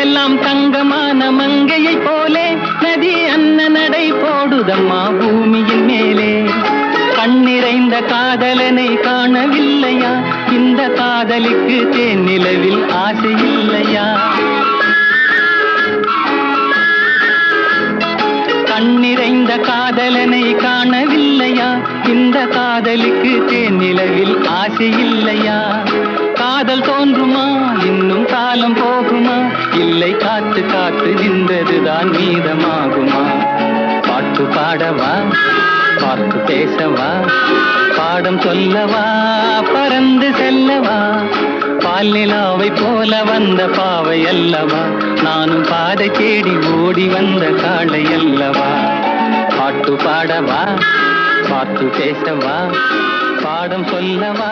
உள்ளமெல்லாம் தங்கமான மங்கையை போலே நதி அன்ன நடை போடுதம்மா பூமியின் மேலே. கண்ணிறைந்த காதலனை காணவில்லையா? இந்த காதலிக்கு தேன் நிலவில் ஆசை இல்லையா? கண்ணிறைந்த காதலனை காணவில்லையா? இந்த காதலிக்கு தேன் நிலவில் ஆசை இல்லையா? காதல் தோன்றுமா? இன்னும் காலம் போகுமா? இல்லை, காத்து காத்து நின்றதுதான் மீதமாகுமா? பாட்டு பாடவா? பார்த்து பேசவா? பாடம் சொல்லவா? பறந்து செல்லவா? பால் நிலாவை போல வந்த பாவை அல்லவா? நானும் பாதை தேடி ஓடி வந்த காளை அல்லவா? பாட்டு பாடவா? பார்த்து பேசவா? பாடம் சொல்லவா?